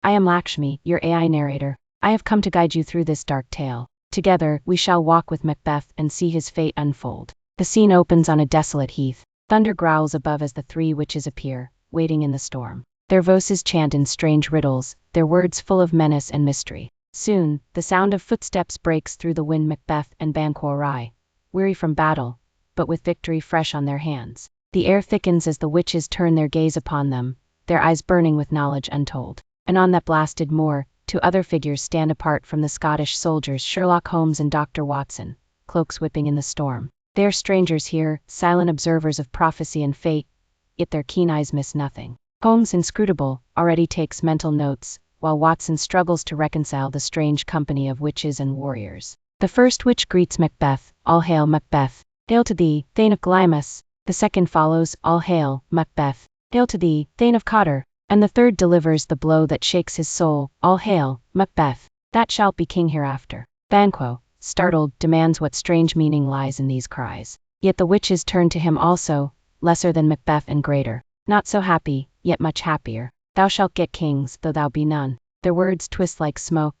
I am Lakshmi, your AI narrator. I have come to guide you through this dark tale. Together, we shall walk with Macbeth and see his fate unfold. The scene opens on a desolate heath. Thunder growls above as the three witches appear, waiting in the storm. Their voices chant in strange riddles, their words full of menace and mystery. Soon, the sound of footsteps breaks through the wind. Macbeth and Banquo arrive, weary from battle, but with victory fresh on their hands. The air thickens as the witches turn their gaze upon them, their eyes burning with knowledge untold. And on that blasted moor, two other figures stand apart from the Scottish soldiers, Sherlock Holmes and Dr. Watson, cloaks whipping in the storm. They are strangers here, silent observers of prophecy and fate, yet their keen eyes miss nothing. Holmes, inscrutable, already takes mental notes, while Watson struggles to reconcile the strange company of witches and warriors. The first witch greets Macbeth, "All hail, Macbeth! Hail to thee, Thane of Glamis!" The second follows, "All hail, Macbeth! Hail to thee, Thane of Cotter!" And the third delivers the blow that shakes his soul, "All hail, Macbeth! That shalt be king hereafter." Banquo, startled, demands what strange meaning lies in these cries. Yet the witches turn to him also, lesser than Macbeth and greater. Not so happy, yet much happier. "Thou shalt get kings, though thou be none." Their words twist like smoke,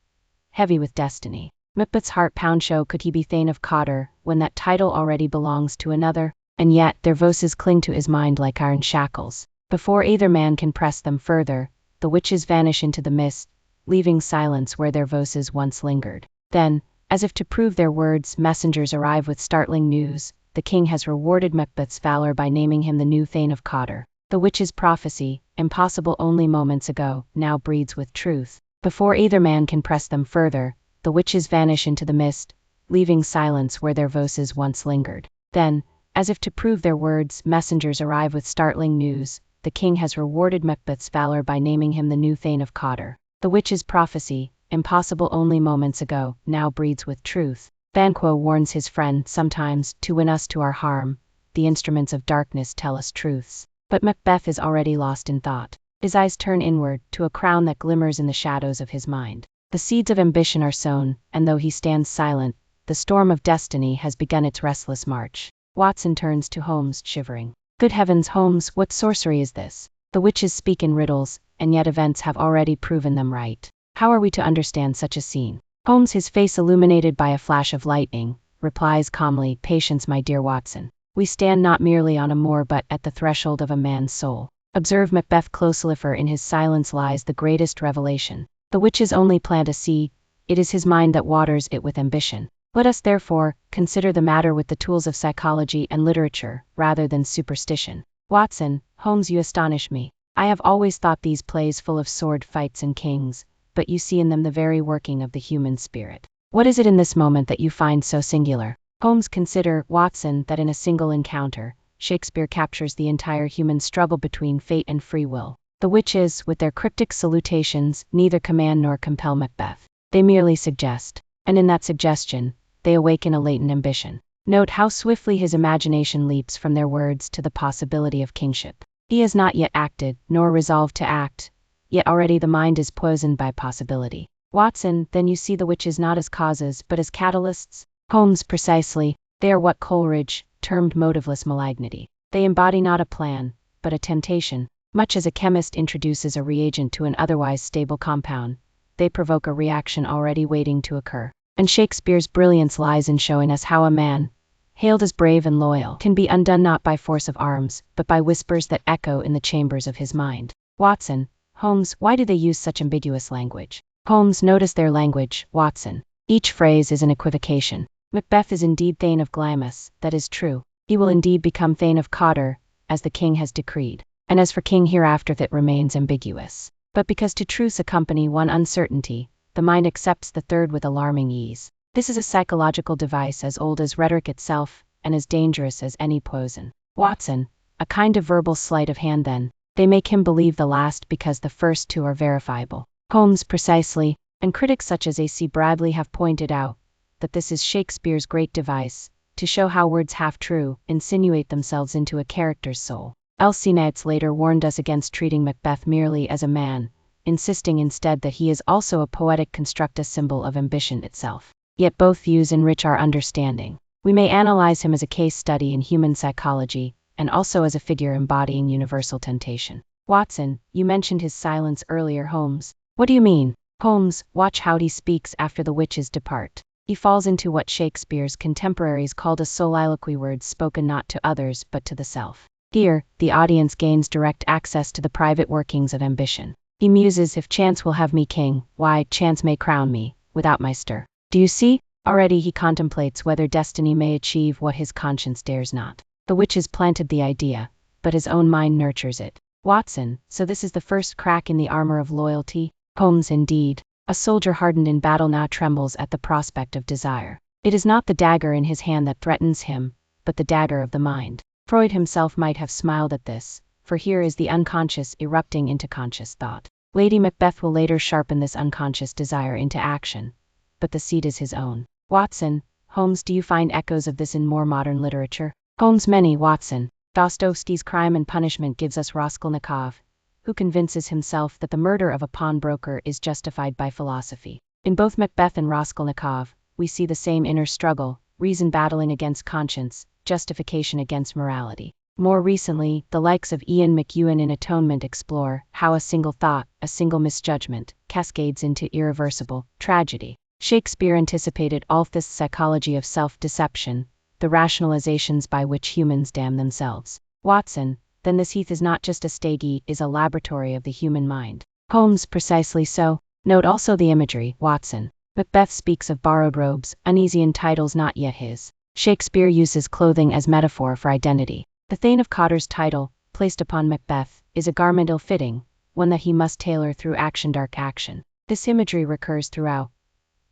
heavy with destiny. Macbeth's heart pounds. Could he be Thane of Cotter, when that title already belongs to another? And yet, their voices cling to his mind like iron shackles. Before either man can press them further, the witches vanish into the mist, leaving silence where their voices once lingered. Then, as if to prove their words, messengers arrive with startling news. The king has rewarded Macbeth's valor by naming him the new Thane of Cotter. The witches' prophecy, impossible only moments ago, now breathes with truth. Before either man can press them further, the witches vanish into the mist, leaving silence where their voices once lingered. Then, as if to prove their words, messengers arrive with startling news. The king has rewarded Macbeth's valor by naming him the new Thane of Cotter. The witch's prophecy, impossible only moments ago, now breathes with truth. Banquo warns his friend, sometimes, to win us to our harm, the instruments of darkness tell us truths. But Macbeth is already lost in thought. His eyes turn inward, to a crown that glimmers in the shadows of his mind. The seeds of ambition are sown, and though he stands silent, the storm of destiny has begun its restless march. Watson turns to Holmes, shivering. "Good heavens, Holmes, what sorcery is this? The witches speak in riddles, and yet events have already proven them right. How are we to understand such a scene?" Holmes, his face illuminated by a flash of lightning, replies calmly, "Patience, my dear Watson. We stand not merely on a moor but at the threshold of a man's soul. Observe Macbeth closely, for in his silence lies the greatest revelation. The witches only plant a seed, it is his mind that waters it with ambition. Let us therefore consider the matter with the tools of psychology and literature, rather than superstition." "Watson, Holmes, you astonish me. I have always thought these plays full of sword fights and kings, but you see in them the very working of the human spirit. What is it in this moment that you find so singular?" "Holmes, consider, Watson, that in a single encounter, Shakespeare captures the entire human struggle between fate and free will. The witches, with their cryptic salutations, neither command nor compel Macbeth. They merely suggest. And in that suggestion, they awaken a latent ambition. Note how swiftly his imagination leaps from their words to the possibility of kingship. He has not yet acted, nor resolved to act, yet already the mind is poisoned by possibility." "Watson, then you see the witches not as causes, but as catalysts?" "Holmes, precisely. They are what Coleridge termed motiveless malignity. They embody not a plan, but a temptation. Much as a chemist introduces a reagent to an otherwise stable compound, they provoke a reaction already waiting to occur. And Shakespeare's brilliance lies in showing us how a man, hailed as brave and loyal, can be undone not by force of arms, but by whispers that echo in the chambers of his mind." "Watson, Holmes, why do they use such ambiguous language?" "Holmes, notice their language, Watson. Each phrase is an equivocation. Macbeth is indeed Thane of Glamis, that is true. He will indeed become Thane of Cotter, as the king has decreed. And as for king hereafter, that remains ambiguous. But because to truths accompany one uncertainty, the mind accepts the third with alarming ease. This is a psychological device as old as rhetoric itself, and as dangerous as any poison." "Watson, a kind of verbal sleight of hand then. They make him believe the last because the first two are verifiable." "Holmes, precisely. And critics such as A.C. Bradley have pointed out that this is Shakespeare's great device, to show how words half-true insinuate themselves into a character's soul. Alcinaeus later warned us against treating Macbeth merely as a man, insisting instead that he is also a poetic construct, a symbol of ambition itself. Yet both views enrich our understanding. We may analyze him as a case study in human psychology, and also as a figure embodying universal temptation. "Watson, you mentioned his silence earlier. Holmes, What do you mean? Holmes, watch how he speaks after the witches depart. He falls into what Shakespeare's contemporaries called a soliloquy, words spoken not to others but to the self. Here, the audience gains direct access to the private workings of ambition. He muses, if chance will have me king, why, chance may crown me, without my stir. Do you see? Already he contemplates whether destiny may achieve what his conscience dares not. The witches planted the idea, but his own mind nurtures it. Watson, so this is the first crack in the armor of loyalty? Holmes, indeed. A soldier hardened in battle now trembles at the prospect of desire. It is not the dagger in his hand that threatens him, but the dagger of the mind. Freud himself might have smiled at this, for here is the unconscious erupting into conscious thought. Lady Macbeth will later sharpen this unconscious desire into action, but the seed is his own. Watson, Holmes, do you find echoes of this in more modern literature? Holmes, many, Watson. Dostoevsky's Crime and Punishment gives us Raskolnikov, who convinces himself that the murder of a pawnbroker is justified by philosophy. In both Macbeth and Raskolnikov, we see the same inner struggle, reason battling against conscience, justification against morality. More recently, the likes of Ian McEwan in Atonement explore how a single thought, a single misjudgment, cascades into irreversible tragedy. Shakespeare anticipated all this psychology of self-deception, the rationalizations by which humans damn themselves. Watson, then this heath is not just a stagey, is a laboratory of the human mind. Holmes, precisely so. Note also the imagery, Watson. Macbeth speaks of borrowed robes, uneasy in titles not yet his. Shakespeare uses clothing as metaphor for identity. The Thane of Cawdor's title, placed upon Macbeth, is a garment ill-fitting, one that he must tailor through action, dark action. This imagery recurs throughout.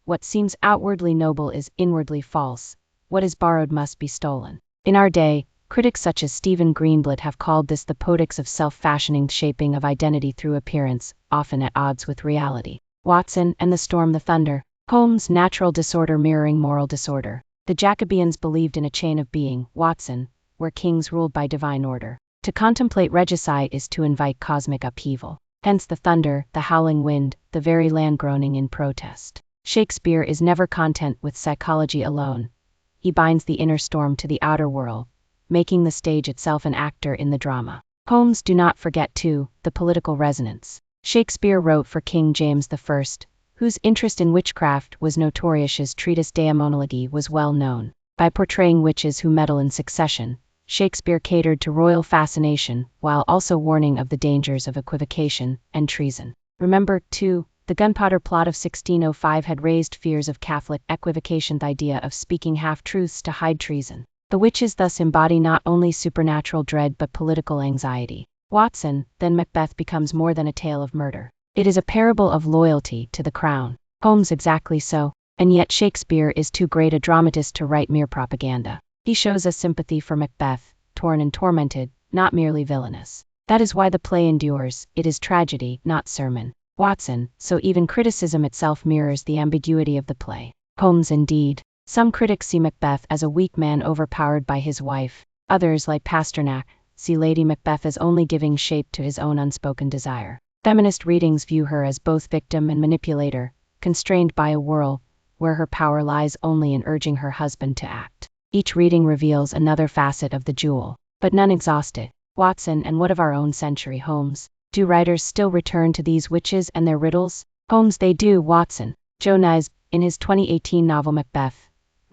What seems outwardly noble is inwardly false. What is borrowed must be stolen. In our day, critics such as Stephen Greenblatt have called this the poetics of self-fashioning, shaping of identity through appearance, often at odds with reality. Watson and the Storm, the Thunder. Holmes, natural disorder mirroring moral disorder. The Jacobeans believed in a chain of being, Watson, where kings ruled by divine order. To contemplate regicide is to invite cosmic upheaval. Hence the thunder, the howling wind, the very land groaning in protest. Shakespeare is never content with psychology alone. He binds the inner storm to the outer world, making the stage itself an actor in the drama. Holmes, do not forget, too, the political resonance. Shakespeare wrote for King James I, whose interest in witchcraft was notorious. His treatise De Monologi was well known. By portraying witches who meddle in succession, Shakespeare catered to royal fascination, while also warning of the dangers of equivocation and treason. Remember, too, the Gunpowder Plot of 1605 had raised fears of Catholic equivocation, the idea of speaking half-truths to hide treason. The witches thus embody not only supernatural dread but political anxiety. Watson, then Macbeth becomes more than a tale of murder. It is a parable of loyalty to the crown. Holmes, exactly so. And yet Shakespeare is too great a dramatist to write mere propaganda. He shows us sympathy for Macbeth, torn and tormented, not merely villainous. That is why the play endures. It is tragedy, not sermon. Watson, so even criticism itself mirrors the ambiguity of the play. Holmes, indeed. Some critics see Macbeth as a weak man overpowered by his wife. Others, like Pasternak, see Lady Macbeth as only giving shape to his own unspoken desire. Feminist readings view her as both victim and manipulator, constrained by a world where her power lies only in urging her husband to act. Each reading reveals another facet of the jewel, but none exhausted. Watson, and what of our own century, Holmes? Do writers still return to these witches and their riddles? Holmes, they do, Watson. Joe Nisbet, in his 2018 novel Macbeth,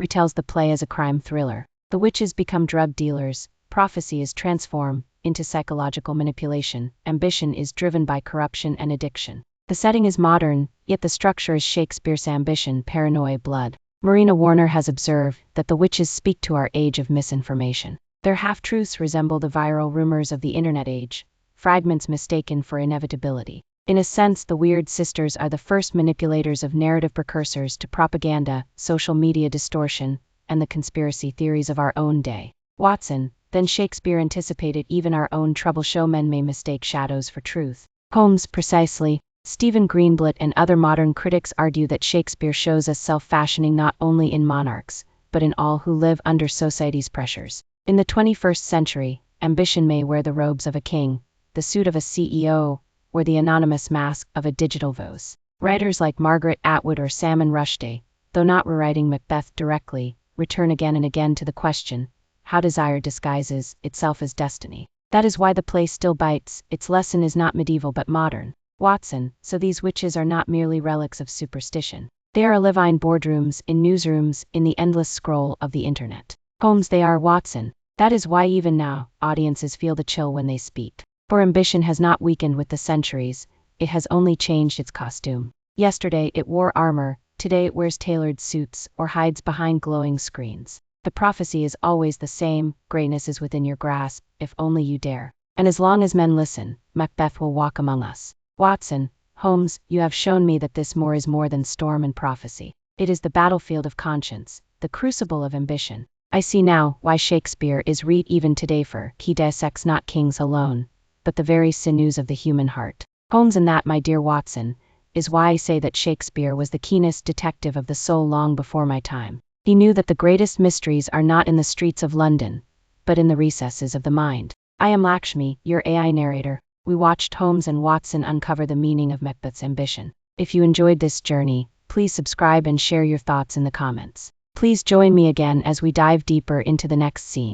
retells the play as a crime thriller. The witches become drug dealers, prophecy is transformed into psychological manipulation, ambition is driven by corruption and addiction. The setting is modern, yet the structure is Shakespeare's ambition, paranoia, blood. Marina Warner has observed that the witches speak to our age of misinformation. Their half-truths resemble the viral rumors of the internet age, fragments mistaken for inevitability. In a sense, the Weird Sisters are the first manipulators of narrative precursors to propaganda, social media distortion, and the conspiracy theories of our own day. Watson, then Shakespeare anticipated even our own trouble. Showmen may mistake shadows for truth. Holmes, precisely. Stephen Greenblatt and other modern critics argue that Shakespeare shows us self-fashioning not only in monarchs, but in all who live under society's pressures. In the 21st century, ambition may wear the robes of a king, the suit of a CEO, or the anonymous mask of a digital voice. Writers like Margaret Atwood or Salman Rushdie, though not rewriting Macbeth directly, return again and again to the question, how desire disguises itself as destiny. That is why the play still bites. Its lesson is not medieval but modern. Watson, so these witches are not merely relics of superstition. They are alive in boardrooms, in newsrooms, in the endless scroll of the internet. Holmes, they are Watson. That is why even now, audiences feel the chill when they speak. For ambition has not weakened with the centuries, it has only changed its costume. Yesterday it wore armor, today it wears tailored suits or hides behind glowing screens. The prophecy is always the same: greatness is within your grasp, if only you dare. And as long as men listen, Macbeth will walk among us. Watson, Holmes, you have shown me that this moor is more than storm and prophecy. It is the battlefield of conscience, the crucible of ambition. I see now why Shakespeare is read even today, for he dissects not kings alone, but the very sinews of the human heart. Holmes, and that, my dear Watson, is why I say that Shakespeare was the keenest detective of the soul long before my time. He knew that the greatest mysteries are not in the streets of London, but in the recesses of the mind. I am Lakshmi, your AI narrator. We watched Holmes and Watson uncover the meaning of Macbeth's ambition. If you enjoyed this journey, please subscribe and share your thoughts in the comments. Please join me again as we dive deeper into the next scene.